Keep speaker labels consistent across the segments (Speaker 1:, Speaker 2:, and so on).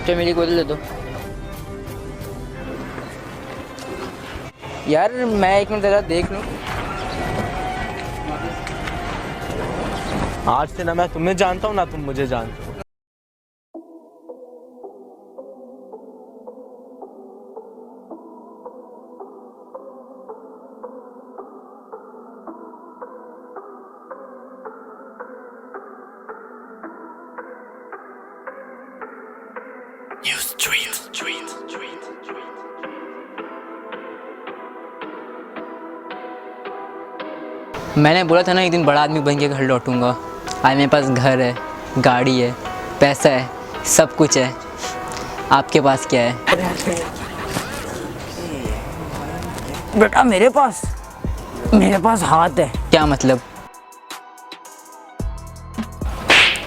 Speaker 1: चमेली की बोतल दे दो। यार मैं एक मिनट ज़रा देख लूँ।
Speaker 2: आज से ना मैं तुम्हें जानता हूँ ना तुम मुझे जानते हो।
Speaker 1: मैंने बोला था ना एक दिन बड़ा आदमी बन के घर लौटूंगा। आज मेरे पास घर है, गाड़ी है, पैसा है, सब कुछ है। आपके पास क्या है?
Speaker 3: बेटा मेरे पास हाथ है।
Speaker 1: क्या मतलब?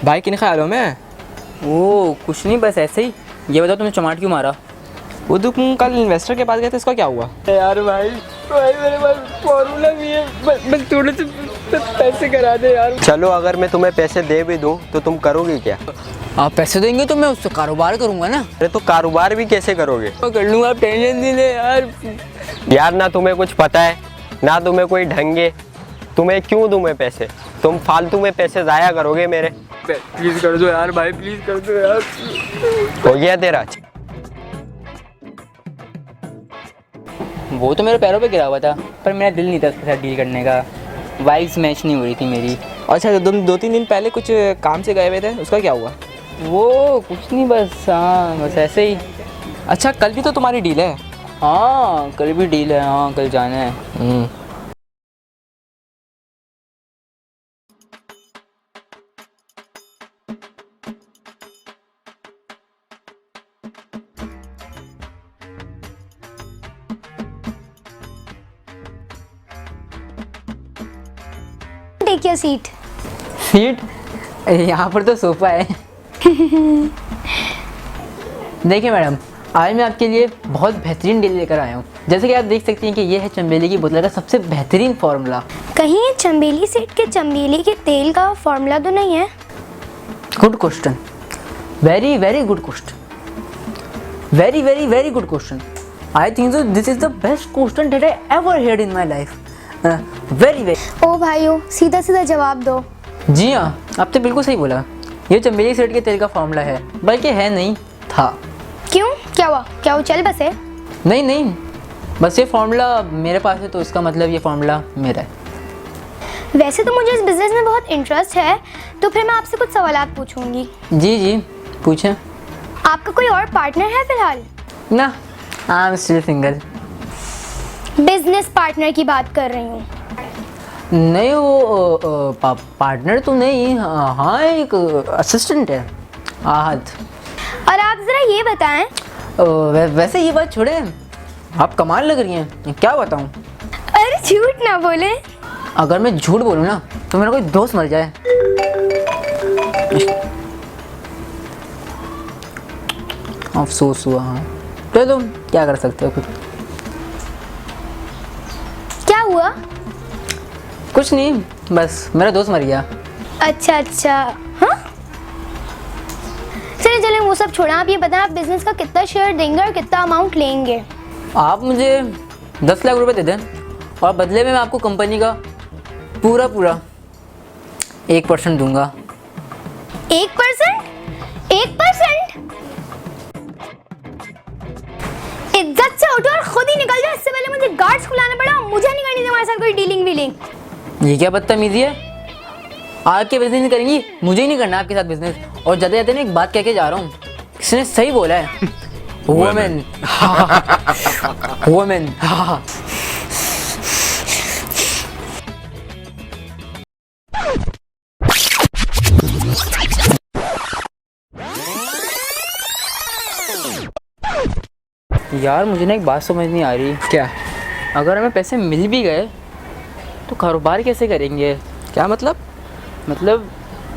Speaker 4: भाई किन ख्यालों में?
Speaker 1: ओ कुछ नहीं, बस ऐसे ही। ये बताओ तुमने चमाट क्यों मारा?
Speaker 4: वो तुम कल इन्वेस्टर के पास गए थे, इसका क्या हुआ?
Speaker 3: यार भाई मेरे पास फॉर्मूला भी है, बस थोड़े से पैसे करा दे यार।
Speaker 2: चलो अगर मैं तुम्हें पैसे दे भी दूं तो तुम करोगे क्या?
Speaker 1: आप पैसे देंगे तो मैं उससे कारोबार करूंगा ना।
Speaker 2: अरे तो कारोबार भी कैसे करोगे?
Speaker 1: कर लूँगा, आप टेंशन नहीं ले यार।
Speaker 2: यार ना तुम्हें कुछ पता है ना तुम्हें कोई ढंगे। तुम्हें क्यों दूं मैं पैसे? तुम फालतू में पैसे ज़ाया करोगे मेरे।
Speaker 3: प्लीज कर दो यार भाई, प्लीज कर दो यार।
Speaker 2: हो गया तेरा?
Speaker 1: वो तो मेरे पैरों पे गिरा हुआ था, पर मेरा दिल नहीं था उसके साथ डील करने का। वाइब्स मैच नहीं हो रही थी मेरी।
Speaker 4: अच्छा, तो तुम 2-3 दिन पहले कुछ काम से गए हुए थे, उसका क्या हुआ?
Speaker 1: वो कुछ नहीं, बस हाँ बस ऐसे ही।
Speaker 4: अच्छा, कल भी तो तुम्हारी डील है।
Speaker 1: हाँ कल भी डील है, हाँ कल जाना है।
Speaker 5: Take your seat.
Speaker 1: सीट? यहाँ पर तो सोफा है। देखिए मैडम, आज मैं आपके लिए बहुत बेहतरीन डील लेकर आया हूँ। जैसे कि आप देख सकती हैं कि ये है चमेली की बोतल का सबसे बेहतरीन फार्मूला।
Speaker 5: कहीं ये चमेली सीड के चमेली के तेल का फार्मूला तो नहीं है?
Speaker 1: Good question, very very good question, very very very good question. I think so this is the best question that I ever heard in my life. Very very.
Speaker 5: ओ भाइयों, सीधा सीधा जवाब दो।
Speaker 1: जी हाँ, आप तो बिल्कुल सही बोला। ये चमेली सीड के तेल का फार्मूला है, बल्कि है नहीं, था।
Speaker 5: क्यों, क्या हुआ? क्या वो चल बसे?
Speaker 1: नहीं नहीं, बस ये फार्मूला मेरे पास है तो इसका मतलब ये फार्मूला मेरा है।
Speaker 5: वैसे तो मुझे इस बिजनेस में बहुत इंटरेस्ट है, तो फिर मैं आपसे कुछ सवालात पूछूंगी।
Speaker 1: जी जी पूछें।
Speaker 5: आपका कोई और पार्टनर है फिलहाल?
Speaker 1: ना, I am still single.
Speaker 5: Business partner की बात कर रही हूँ।
Speaker 1: नहीं, वो पार्टनर तो नहीं, हाँ एक असिस्टेंट है, आहत।
Speaker 5: और आप जरा ये बताएं।
Speaker 1: वैसे ये बात छोड़े, आप कमाल लग रही हैं, क्या बताऊँ?
Speaker 5: अरे झूठ ना बोले।
Speaker 1: अगर मैं झूठ बोलूँ ना तो मेरा कोई दोस्त मर जाए। अफसोस हुआ। हाँ चलो, क्या कर सकते हो?
Speaker 5: क्या हुआ?
Speaker 1: कुछ नहीं, बस मेरा दोस्त मर गया।
Speaker 5: अच्छा अच्छा, हाँ चले चले वो सब छोड़ा। आप ये बताएं, आप बिजनेस का कितना शेयर देंगे और कितना अमाउंट लेंगे?
Speaker 1: आप मुझे 10 लाख रुपए दे दें और बदले में मैं आपको कंपनी का पूरा 1% दूंगा।
Speaker 5: 1%? 1%? इज्जत से उठो और खुद ही निकल जाओ, इससे पहले मुझे गार्ड्स बुलाना पड़ा। मुझे नहीं करनी तुम्हारे साथ कोई डीलिंग वीलिंग।
Speaker 1: ये क्या बदतमीजी है? आपके बिजनेस नहीं करेंगी, मुझे ही नहीं करना आपके साथ बिजनेस। और जाते जाते ना एक बात कह के जा रहा हूँ, इसने सही बोला है। Women women. यार मुझे ना एक बात समझ नहीं आ रही।
Speaker 4: क्या?
Speaker 1: अगर हमें पैसे मिल भी गए तो कारोबार कैसे करेंगे?
Speaker 4: क्या मतलब?
Speaker 1: मतलब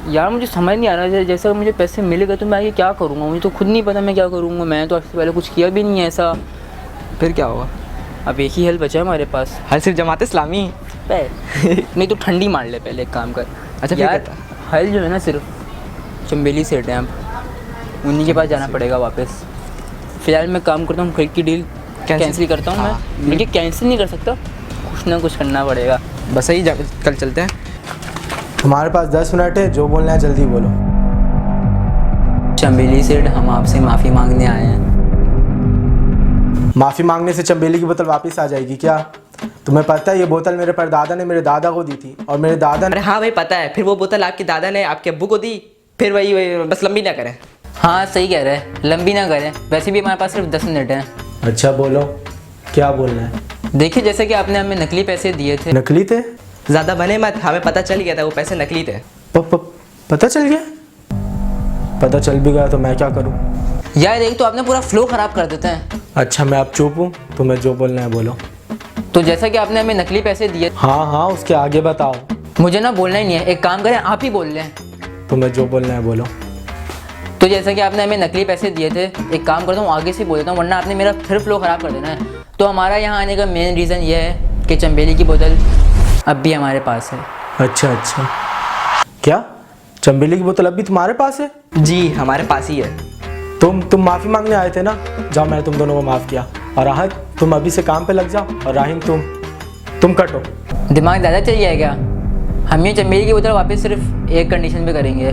Speaker 1: यार मुझे समझ नहीं आ रहा। जैसे मुझे पैसे मिल गए तो मैं आगे क्या करूँगा? मुझे तो खुद नहीं पता मैं क्या करूँगा। मैं तो इससे पहले कुछ किया भी नहीं है ऐसा।
Speaker 4: फिर क्या होगा?
Speaker 1: अब एक ही हल बचा है हमारे पास।
Speaker 4: हल सिर्फ जमात इस्लामी।
Speaker 1: नहीं तो ठंडी मार ले, पहले एक काम कर।
Speaker 4: अच्छा
Speaker 1: यार
Speaker 4: फिर
Speaker 1: हल जो है ना सिर्फ चमेली सेट है। अब उन्हीं के पास जाना पड़ेगा वापस। फिलहाल मैं काम करता हूँ, खरीद की डील कैंसिल करता हूँ मैं, लेकिन कैंसिल नहीं कर सकता, कुछ ना कुछ करना पड़ेगा।
Speaker 4: बस सही कल चलते हैं।
Speaker 6: हमारे पास 10 मिनट है, जो बोलना है जल्दी बोलो।
Speaker 1: चंबेली सेठ, हम आपसे माफ़ी मांगने आए हैं।
Speaker 6: माफ़ी मांगने से चंबेली की बोतल वापस आ जाएगी क्या? तुम्हें पता है ये बोतल मेरे परदादा ने मेरे दादा को दी थी, और मेरे दादा ने
Speaker 4: अरे हाँ भाई पता है, फिर वो बोतल आपके दादा ने आपके अब्बू को दी, फिर वही बस लंबी ना करें।
Speaker 1: हाँ सही कह रहे हैं, लंबी ना करें, वैसे भी हमारे पास सिर्फ 10 मिनट हैं।
Speaker 6: अच्छा बोलो, क्या बोलना है?
Speaker 1: देखिए जैसे कि आपने हमें नकली पैसे दिए थे।
Speaker 6: नकली थे?
Speaker 4: ज़्यादा बने मत, हमें पता चल गया था वो पैसे नकली थे।
Speaker 6: पता चल गया? पता चल भी गया तो मैं क्या करूं?
Speaker 1: यार एक तो आपने पूरा फ्लो ख़राब कर देते हैं।
Speaker 6: अच्छा मैं अब चुप हूँ, तुम्हें जो बोलना है बोलो।
Speaker 1: तो जैसा कि आपने हमें नकली पैसे दिए,
Speaker 6: हाँ हाँ उसके आगे बताओ।
Speaker 1: मुझे ना बोलना ही नहीं है, एक काम करें आप ही बोल लें।
Speaker 6: तुम्हें जो बोलना है बोलो।
Speaker 1: तो जैसा कि आपने हमें नकली पैसे दिए थे, एक काम करता हूँ आगे से बोल देता हूँ, वरना आपने मेरा फिर फ्लो ख़राब कर देना है। तो हमारा यहाँ आने का मेन रीज़न ये है कि चंबेली की बोतल अब भी हमारे पास है।
Speaker 6: अच्छा क्या चंबेली की बोतल अब भी तुम्हारे पास है?
Speaker 4: जी हमारे पास ही है।
Speaker 6: तुम माफ़ी मांगने आए थे ना, जाओ मैंने तुम दोनों को माफ़ किया। और आहत तुम अभी से काम पे लग जाओ, और राहिम तुम कटो।
Speaker 1: दिमाग ज़्यादा चाहिए है क्या? हम ये चंबेली की बोतल वापस सिर्फ एक कंडीशन पे करेंगे।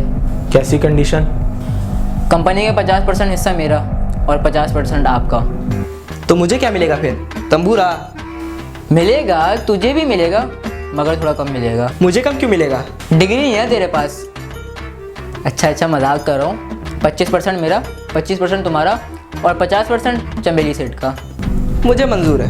Speaker 6: कैसी कंडीशन?
Speaker 1: कंपनी का 50% हिस्सा मेरा और 50% आपका।
Speaker 4: तो मुझे क्या मिलेगा फिर? तंबूरा
Speaker 1: मिलेगा, तुझे भी मिलेगा, मगर थोड़ा कम मिलेगा।
Speaker 4: मुझे कम क्यों मिलेगा?
Speaker 1: डिग्री नहीं है तेरे पास। अच्छा मजाक कर रहा हूँ। 25% मेरा, 25% तुम्हारा और 50% चंबेली सेठ का।
Speaker 4: मुझे मंजूर है।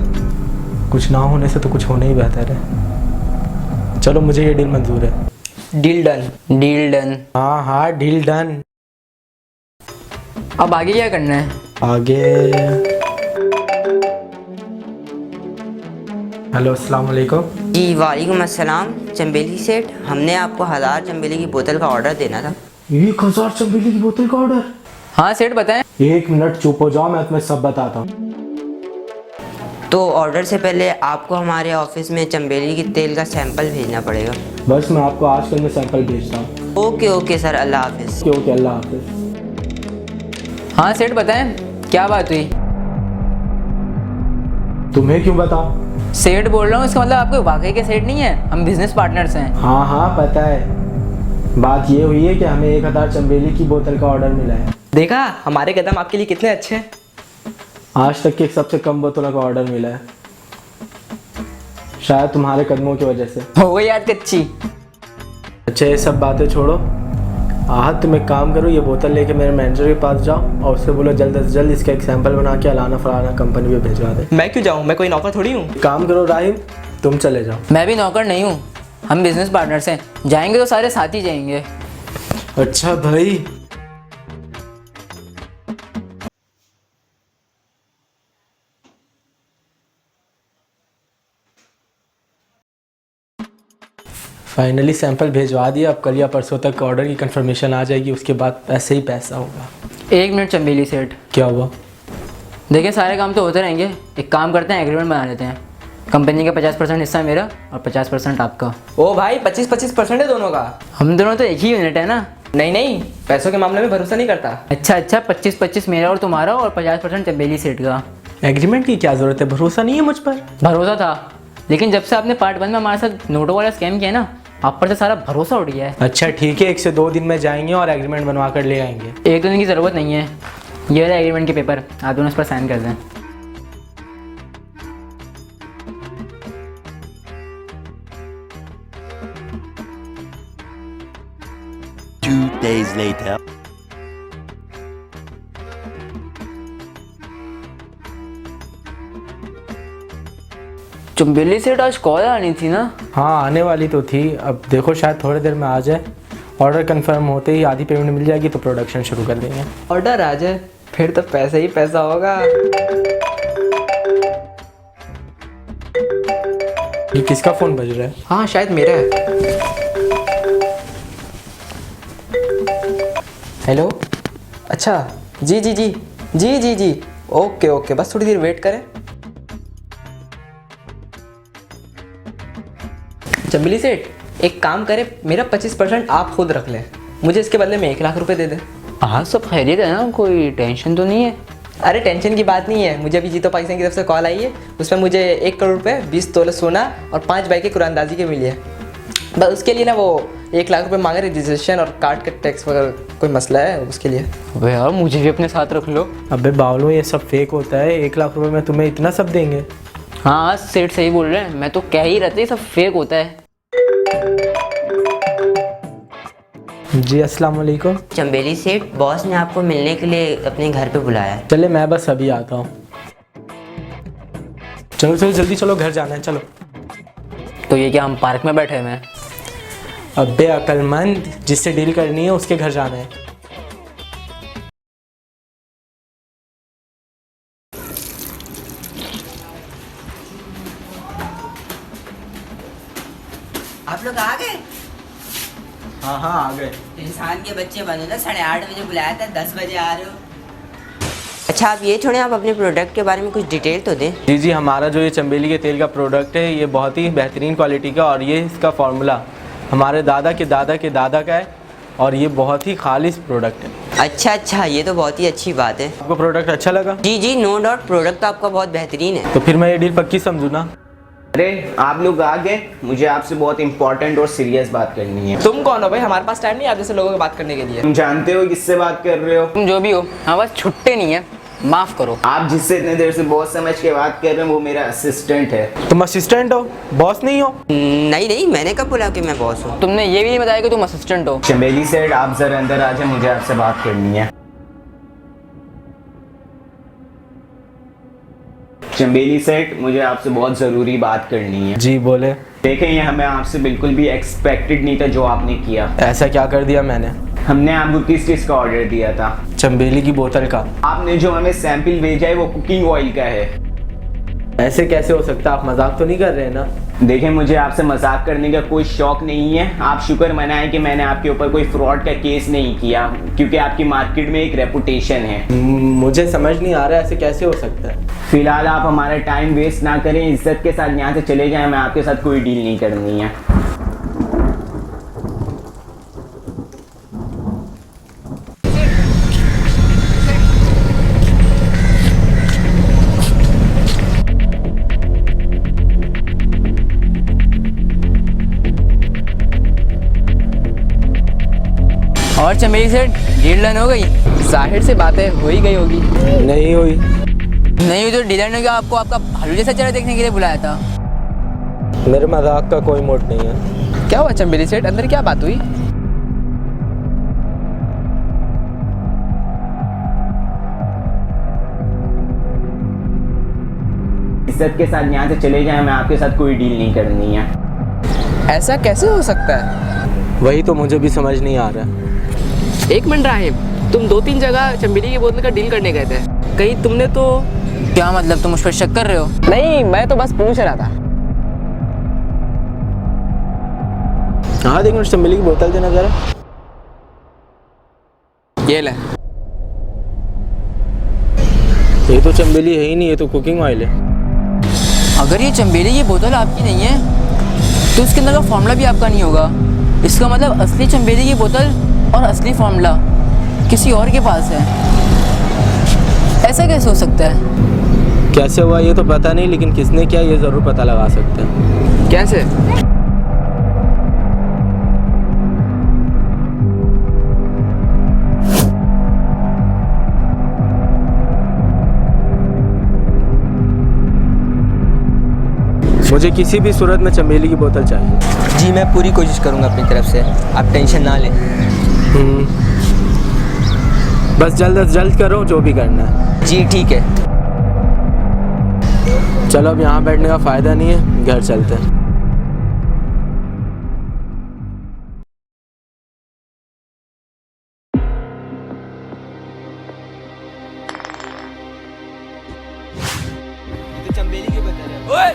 Speaker 6: कुछ ना होने से तो कुछ होना ही बेहतर है। चलो मुझे ये डील मंजूर है।
Speaker 4: Deal done.
Speaker 1: Deal done.
Speaker 6: हाँ डील डन।
Speaker 1: अब आगे क्या करना है?
Speaker 6: आगे हेलो अस्सलाम वालेकुम।
Speaker 7: जी वालेकुम अस्सलाम। चंबेली सेठ, हमने आपको 1000 चंबेली की बोतल का ऑर्डर देना था।
Speaker 6: 1000 चंबेली की बोतल का ऑर्डर?
Speaker 1: हाँ सेठ बताएं।
Speaker 6: 1 मिनट चुप हो जाओ, मैं तुम्हें सब बताता हूँ।
Speaker 7: तो ऑर्डर से पहले आपको हमारे ऑफिस में चंबेली की तेल का सैंपल भेजना पड़ेगा।
Speaker 6: बस मैं आपको आजकल में सैंपल भेजता हूँ।
Speaker 7: ओके सर, अल्लाह हाफिज़।
Speaker 6: ओके अल्लाह हाफिज़।
Speaker 1: हाँ सेठ बताएं, क्या बात हुई?
Speaker 6: तुम्हें क्यों बताओ?
Speaker 1: सेठ बोल रहा हूँ, इसका मतलब आपको वाकई के सेठ नहीं है, हम बिजनेस पार्टनर्स हैं।
Speaker 6: हाँ पता है। बात ये हुई है कि हमें 1000 चंबेली की बोतल का ऑर्डर मिला है।
Speaker 4: देखा हमारे कदम आपके लिए कितने अच्छे हैं।
Speaker 6: आज तक के सबसे कम बोतलों का ऑर्डर मिला है, शायद तुम्हारे कदमों की वजह से।
Speaker 1: हो गई याद कच्ची।
Speaker 6: अच्छा ये सब बातें छोड़ो, आहत तुम एक काम करो, ये बोतल लेके मेरे मैनेजर के पास जाओ और उससे बोलो जल्द से जल्द इसका एक सैंपल बना के अलाना फलाना कंपनी में भिजवा दे।
Speaker 4: मैं क्यों जाऊँ, मैं कोई नौकर थोड़ी हूँ।
Speaker 6: काम करो राहिम, तुम चले जाओ।
Speaker 1: मैं भी नौकर नहीं हूँ, हम बिजनेस पार्टनर्स हैं, जाएंगे तो सारे साथ ही जाएंगे।
Speaker 6: अच्छा भाई। फाइनली सैंपल भिजवा दिया, अब कल या परसों तक ऑर्डर की कंफर्मेशन आ जाएगी, उसके बाद पैसे ही पैसा होगा।
Speaker 1: 1 मिनट चंबेली सेठ।
Speaker 6: क्या हुआ?
Speaker 1: देखिए सारे काम तो होते रहेंगे, एक काम करते हैं एग्रीमेंट बना लेते हैं। कंपनी का 50% हिस्सा मेरा और 50% आपका।
Speaker 4: ओ भाई 25% है दोनों का।
Speaker 1: हम दोनों तो एक ही यूनिट है ना।
Speaker 4: नहीं पैसों के मामले में भरोसा नहीं करता।
Speaker 1: अच्छा 25-25 मेरा और तुम्हारा और 50% चंबेली सेठ का।
Speaker 6: एग्रीमेंट की क्या ज़रूरत है, भरोसा नहीं है मुझ पर?
Speaker 1: भरोसा था, लेकिन जब से आपने पार्ट 1 में हमारे साथ नोटों वाला स्कैम किया ना, आप पर से सारा भरोसा उठ गया है।
Speaker 6: अच्छा ठीक है, 1 से 2 दिन में जाएंगे और एग्रीमेंट बनवा कर ले आएंगे।
Speaker 1: 1 दिन की ज़रूरत नहीं है, ये रहा एग्रीमेंट के पेपर, आप दोनों इस पर साइन कर दें।
Speaker 8: Two days later.
Speaker 1: चंबेली सेठ आज कॉल आनी थी ना।
Speaker 6: हाँ आने वाली तो थी, अब देखो शायद थोड़ी देर में आ जाए। ऑर्डर कंफर्म होते ही आधी पेमेंट मिल जाएगी तो प्रोडक्शन शुरू कर देंगे।
Speaker 4: ऑर्डर आ जाए फिर तो पैसा ही पैसा होगा।
Speaker 6: ये किसका फ़ोन बज रहा है?
Speaker 4: हाँ शायद मेरा है। हेलो, अच्छा जी। ओके बस थोड़ी देर वेट करें। चंबेली सेठ एक काम करें, मेरा 25% आप खुद रख लें, मुझे इसके बदले में 1 लाख रुपए दे दें।
Speaker 1: हाँ सब खैरियत है ना, कोई टेंशन तो नहीं है?
Speaker 4: अरे टेंशन की बात नहीं है, मुझे अभी जीतो पाकिस्तान की तरफ से कॉल आई है। उसमें मुझे 1 करोड़ रुपए, 20 तोले सोना और 5 बाइकें कुरानदाजी के मिली है। बस उसके लिए ना वो 1 लाख रुपए मांग रहे, रजिस्ट्रेशन और कार्ड के टैक्स वगैरह कोई मसला है उसके लिए।
Speaker 1: अबे यार मुझे भी अपने साथ रख लो।
Speaker 6: अबे बावलो, ये सब फेक होता है। 1 लाख रुपए में तुम्हें इतना सब देंगे?
Speaker 1: हाँ सेठ सही बोल रहे हैं, मैं तो कह ही रहता ये सब फेक होता है।
Speaker 6: जी अस्सलाम वालेकुम।
Speaker 7: चंबेली सेठ, बॉस ने आपको मिलने के लिए अपने घर पे बुलाया है।
Speaker 6: चले मैं बस अभी आता हूँ। चलो चलो जल्दी चलो, घर जाना है, चलो।
Speaker 1: तो ये क्या हम पार्क में बैठे हुए हैं?
Speaker 6: अबे अक्लमंद, जिससे डील करनी है उसके घर जाना है।
Speaker 7: आप लोग आ गए?
Speaker 6: हाँ हाँ आ गए।
Speaker 7: इंसान के बच्चे बनो ना, 8:30 बजे बुलाया था, 10 बजे आ रहे हो। अच्छा आप ये छोड़े, आप अपने प्रोडक्ट के बारे में कुछ डिटेल तो दें।
Speaker 6: जी जी, हमारा जो ये चंबेली के तेल का प्रोडक्ट है, ये बहुत ही बेहतरीन क्वालिटी का, और ये इसका फार्मूला हमारे दादा के दादा के दादा का है, और ये बहुत ही खालिश प्रोडक्ट है।
Speaker 7: अच्छा, ये तो बहुत ही अच्छी बात है।
Speaker 6: आपको प्रोडक्ट अच्छा लगा?
Speaker 7: जी नो डाउट, प्रोडक्ट तो आपका बहुत बेहतरीन है।
Speaker 6: तो फिर मैं ये डील पक्की समझूँ ना?
Speaker 9: अरे आप लोग आ गए, मुझे आपसे बहुत इंपॉर्टेंट और सीरियस बात करनी है।
Speaker 4: तुम कौन हो भाई? हमारे पास टाइम नहीं है आप जैसे लोगों से बात करने के लिए।
Speaker 9: तुम जानते हो किससे बात कर रहे हो?
Speaker 1: तुम जो भी हो, हाँ बस छुट्टे नहीं है, माफ करो।
Speaker 9: आप जिससे इतने देर से बॉस समझ के बात कर रहे हैं वो मेरा असिस्टेंट है।
Speaker 6: तुम असिस्टेंट हो, बॉस नहीं हो?
Speaker 7: नहीं, मैंने कब बोला कि मैं बॉस हूँ?
Speaker 1: तुमने ये भी नहीं बताया कि तुम असिस्टेंट हो।
Speaker 9: चमेली सेठ, आप जरा अंदर आ जाए, मुझे आपसे बात करनी है। चमेली सेठ, मुझे आपसे बहुत ज़रूरी बात करनी है।
Speaker 6: जी बोले।
Speaker 9: देखें, ये हमें आपसे बिल्कुल भी एक्सपेक्टेड नहीं था जो आपने किया।
Speaker 6: ऐसा क्या कर दिया मैंने?
Speaker 9: हमने आपको किस चीज़ का ऑर्डर दिया था?
Speaker 6: चंबेली की बोतल का।
Speaker 9: आपने जो हमें सैंपल भेजा है वो कुकिंग ऑयल का है।
Speaker 6: ऐसे कैसे हो सकता है? आप मजाक तो नहीं कर रहे हैं ना?
Speaker 9: देखें, मुझे आपसे मजाक करने का कोई शौक नहीं है। आप शुक्र मनाएं कि मैंने आपके ऊपर कोई फ्रॉड का केस नहीं किया, क्योंकि आपकी मार्केट में एक रेपुटेशन है।
Speaker 6: मुझे समझ नहीं आ रहा है ऐसे कैसे हो सकता है।
Speaker 9: फिलहाल आप हमारा टाइम वेस्ट ना करें, इज्जत के साथ यहाँ से चले जाएं। मैं आपके साथ कोई डील नहीं करनी है।
Speaker 1: और चमेली सेठ, डील डन हो गई?
Speaker 4: जाहिर सी बात है, हो ही गई होगी।
Speaker 6: नहीं हुई।
Speaker 1: नहीं हुई तो डीलर ने क्या आपको आपका भालू जैसा चेहरा देखने के लिए बुलाया था?
Speaker 6: मेरे मजाक का कोई मूड नहीं है।
Speaker 4: क्या हुआ चंबेली सेठ, अंदर क्या बात हुई?
Speaker 9: इज्जत के साथ यहाँ से चले जाएं, मैं आपके साथ कोई डील नहीं करनी है।
Speaker 4: ऐसा कैसे हो सकता है?
Speaker 6: वही तो मुझे भी समझ नहीं आ रहा।
Speaker 4: 1 मिनट राहिब, तुम 2-3 जगह चंबेली की बोतल का डील करने गए थे, कहीं तुमने तो?
Speaker 1: क्या मतलब, तुम उस पर शक कर रहे हो?
Speaker 4: नहीं, मैं तो बस पूछ रहा था।
Speaker 6: हाँ देख, मुझे चंबेली की बोतल देना जरा।
Speaker 4: ये ले।
Speaker 6: ये तो चंबेली है ही नहीं, ये तो कुकिंग ऑयल है।
Speaker 1: अगर ये चंबेली की बोतल आपकी नहीं है तो इसके अंदर का फॉर्मूला भी आपका नहीं होगा। इसका मतलब असली चंबेली की बोतल और असली फॉर्मूला किसी और के पास है। ऐसा कैसे हो सकता है?
Speaker 6: कैसे हुआ ये तो पता नहीं, लेकिन किसने किया ये ज़रूर पता लगा सकते हैं।
Speaker 4: कैसे?
Speaker 6: मुझे किसी भी सूरत में चंबेली की बोतल चाहिए।
Speaker 4: जी मैं पूरी कोशिश करूंगा अपनी तरफ से, आप टेंशन ना लें।
Speaker 6: बस जल्द से जल्द करो जो भी करना है।
Speaker 4: जी ठीक है।
Speaker 6: चलो अब यहाँ बैठने का फ़ायदा नहीं है, घर चलते हैं।
Speaker 4: चंबेली की बोतल है। ओए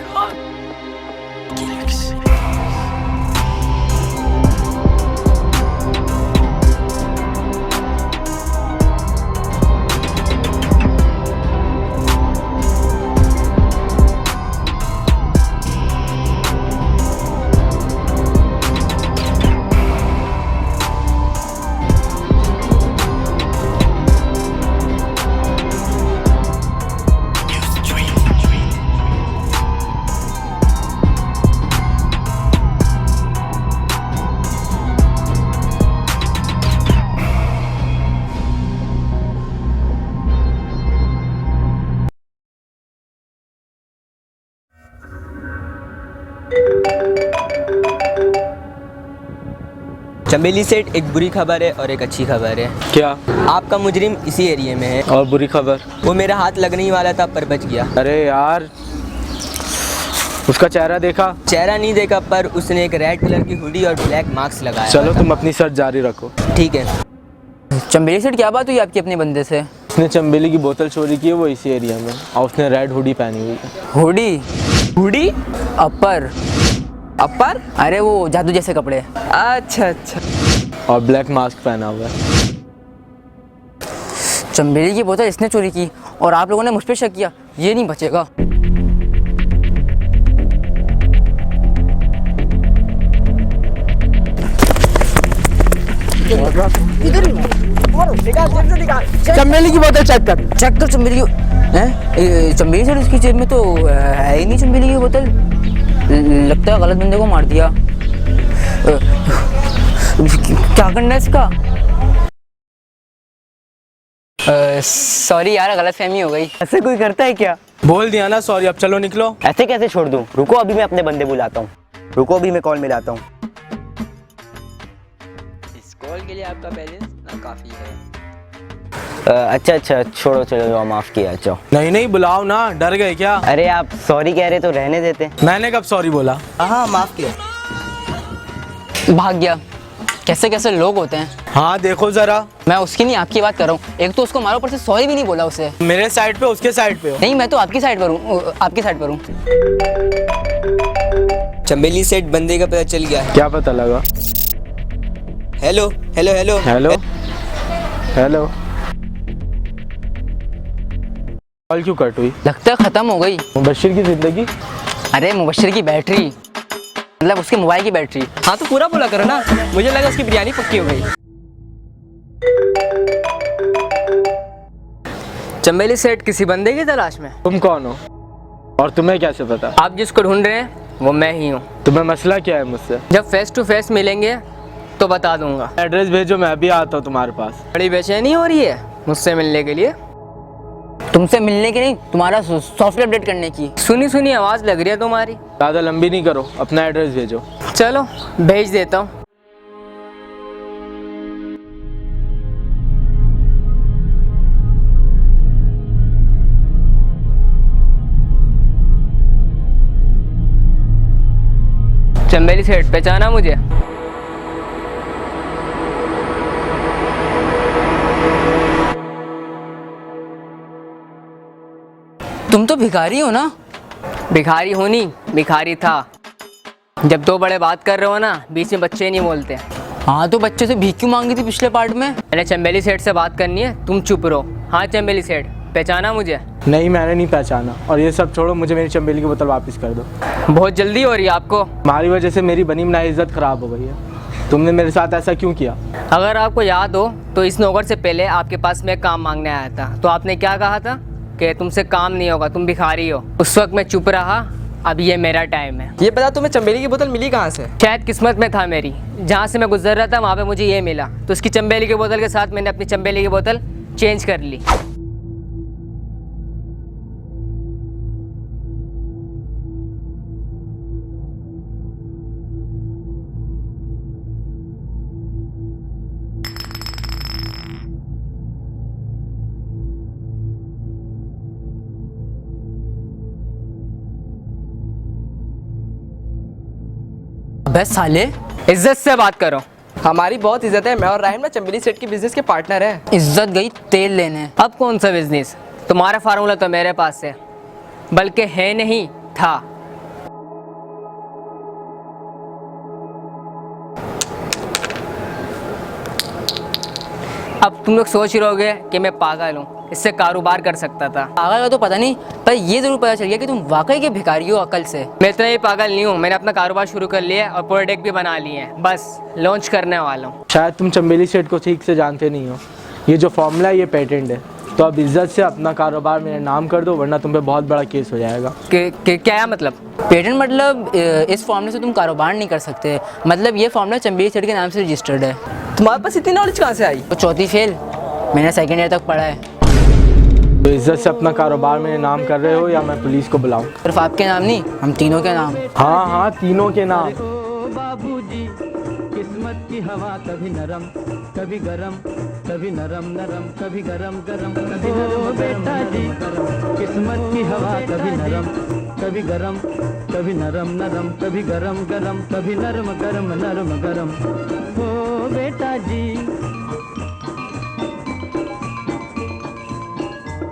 Speaker 4: चमेली सेठ, एक बुरी खबर है और एक अच्छी खबर है।
Speaker 6: क्या?
Speaker 4: आपका मुजरिम इसी एरिया में है।
Speaker 6: और बुरी खबर?
Speaker 4: वो मेरा हाथ लगने ही वाला था पर बच गया।
Speaker 6: अरे यार, उसका चेहरा देखा?
Speaker 4: चेहरा नहीं देखा पर उसने एक रेड कलर की हुडी और ब्लैक मास्क लगाया।
Speaker 6: चलो तुम अपनी सर्च जारी रखो।
Speaker 4: ठीक है।
Speaker 1: चंबेली सेठ, क्या बात हुई आपकी अपने बंदे से?
Speaker 6: उसने चंबेली की बोतल चोरी की है, वो इसी एरिया में, और उसने रेड हुडी पहनी हुई है।
Speaker 1: हुडी?
Speaker 4: हुडी?
Speaker 1: अपर?
Speaker 4: अपर?
Speaker 1: अरे वो जादू जैसे कपड़े।
Speaker 4: अच्छा अच्छा।
Speaker 6: और ब्लैक मास्क पहना हुआ है।
Speaker 1: चंबेली की बोतल इसने चोरी की और आप लोगों ने मुझ पे शक किया, ये नहीं बचेगा।
Speaker 6: चंबेली की बोतल चेक कर।
Speaker 1: चेक कर चंबेली की। हैं? चंबेली सर, उसकी जेब में तो है ही नहीं चंबेली की बोतल। लगता है गलत बंदे को मार दिया। क्या करना है इसका? सॉरी यार, गलत फहमी हो गई। ऐसे कोई करता है क्या?
Speaker 6: बोल दिया ना सॉरी, अब चलो निकलो।
Speaker 10: ऐसे कैसे छोड़ दूं? रुको, अभी मैं अपने बंदे बुलाता हूँ। रुको, अभी मैं कॉल मिलाता हूँ।
Speaker 4: इस कॉल के लिए आपका बैलेंस ना काफ़ी है।
Speaker 10: अच्छा अच्छा, छोड़ो चलो, माफ किया। चलो।
Speaker 6: नहीं बुलाओ ना, डर गए क्या?
Speaker 10: अरे आप सॉरी कह रहे तो रहने देते।
Speaker 6: मैंने कब सॉरी बोला?
Speaker 4: हाँ, माफ़ किया।
Speaker 1: भाग गया। कैसे कैसे लोग होते हैं।
Speaker 6: हाँ देखो जरा।
Speaker 1: मैं उसकी नहीं, आपकी बात कर रहा हूँ। एक तो उसको मारो, ऊपर से सॉरी भी नहीं बोला उसे।
Speaker 6: मेरे साइड पे, उसके साइड पे हो?
Speaker 1: नहीं, मैं तो आपकी साइड पर हूँ, आपकी साइड पर हूँ।
Speaker 4: चंबेली सेठ बंदे का पता चल गया।
Speaker 6: क्या पता लगा?
Speaker 4: Hello hello hello
Speaker 6: hello hello. Call क्यों कट हुई?
Speaker 1: लगता है खत्म हो गई
Speaker 6: मुबशिर की जिंदगी।
Speaker 1: अरे मुबशिर की बैटरी, मतलब उसके मोबाइल की बैटरी।
Speaker 4: हाँ तो पूरा बोला करो ना, मुझे लगा उसकी बिरयानी पक्की हो गई। चंबेली सेठ किसी बंदे की तलाश में।
Speaker 6: तुम कौन हो और तुम्हें कैसे पता?
Speaker 4: आप जिसको ढूंढ रहे हैं वो मैं ही हूँ।
Speaker 6: तुम्हें मसला क्या है मुझसे?
Speaker 4: जब फेस टू फेस मिलेंगे तो बता दूंगा।
Speaker 6: एड्रेस भेजो, मैं भी आता हूँ तुम्हारे पास।
Speaker 4: बड़ी बेचैनी हो रही है मुझसे मिलने के लिए?
Speaker 1: तुमसे मिलने की नहीं, तुम्हारा सॉफ्टवेयर अपडेट करने की।
Speaker 4: सुनी सुनी आवाज़ लग रही है तुम्हारी।
Speaker 6: ज़्यादा लंबी नहीं करो, अपना एड्रेस भेजो।
Speaker 4: चलो भेज देता हूँ। चंबेली सेठ, पहचाना मुझे?
Speaker 1: तुम तो भिखारी हो ना?
Speaker 4: भिखारी होनी, भिखारी था। जब दो बड़े बात कर रहे हो ना, बीच में बच्चे नहीं बोलते।
Speaker 1: हाँ तो बच्चे से भीख क्यों मांगी थी पिछले पार्ट में?
Speaker 4: मैंने चंबेली सेठ से बात करनी है, तुम चुप रहो। हाँ चंबेली सेठ, पहचाना मुझे?
Speaker 6: नहीं, मैंने नहीं पहचाना। और ये सब छोड़ो, मुझे मेरी चंबेली की बोतल वापस कर दो।
Speaker 4: बहुत जल्दी हो रही है आपको।
Speaker 6: तुम्हारी वजह से मेरी बनी बनाई इज्जत खराब हो गई है। तुमने मेरे साथ ऐसा क्यों किया?
Speaker 4: अगर आपको याद हो तो इस नौकर से पहले आपके पास मैं काम मांगने आया था, तो आपने क्या कहा था कि तुमसे काम नहीं होगा, तुम भिखारी हो। उस वक्त मैं चुप रहा, अब ये मेरा टाइम है। ये बता, तुम्हें चंबेली की बोतल मिली कहाँ से? शायद किस्मत में था मेरी, जहाँ से मैं गुजर रहा था वहाँ पे मुझे ये मिला, तो उसकी चंबेली की बोतल के साथ मैंने अपनी चंबेली की बोतल चेंज कर ली।
Speaker 1: बस साले,
Speaker 4: इज्जत से बात करो। हमारी बहुत इज्जत है, मैं और राहिम ना चंबेली सेठ के बिजनेस के पार्टनर हैं।
Speaker 1: इज्जत गई तेल लेने।
Speaker 4: अब कौन सा बिजनेस? तुम्हारा फार्मूला तो मेरे पास है, बल्कि है नहीं, था। अब तुम लोग सोच रहे होगे कि मैं पागल हूँ, इससे कारोबार कर सकता था।
Speaker 1: पागल का तो पता नहीं, पर ये जरूर पता चल गया कि तुम वाकई के भिखारी हो अकल से।
Speaker 4: मैं इतना ही पागल नहीं हूँ, मैंने अपना कारोबार शुरू कर लिया और प्रोडक्ट भी बना लिए हैं, बस लॉन्च करने वाला हूँ।
Speaker 6: शायद तुम चंबेली सेठ को ठीक से जानते नहीं हो। ये जो फॉर्मूला है ये पेटेंट है, तो अब इज्जत से अपना कारोबार मेरे नाम कर दो, वरना तुम पे बहुत बड़ा केस हो जाएगा।
Speaker 4: क्या मतलब?
Speaker 1: पेटेंट मतलब इस फॉर्मूले से तुम कारोबार नहीं कर सकते। मतलब ये फॉर्मूला चंबेली सेठ के नाम से रजिस्टर्ड है।
Speaker 4: तुम्हारे पास इतनी नॉलेज कहाँ से आई?
Speaker 1: तो चौथी फेल, मैंने सेकेंड ईयर तक पढ़ा है।
Speaker 6: तो इज्जत से अपना कारोबार मेरे नाम कर रहे हो या मैं पुलिस को बुलाऊं?
Speaker 1: सिर्फ आपके नाम नहीं, हम तीनों के नाम।
Speaker 6: हाँ हाँ, तीनों के नाम।
Speaker 11: किस्मत की हवा कभी नरम कभी गरम, कभी नरम नरम कभी गरम गरम, कभी नरम बेटा जी। किस्मत की हवा कभी नरम कभी गरम, कभी नरम नरम कभी गरम गरम, कभी नरम गरम नरम गरम। ओ बेटा जी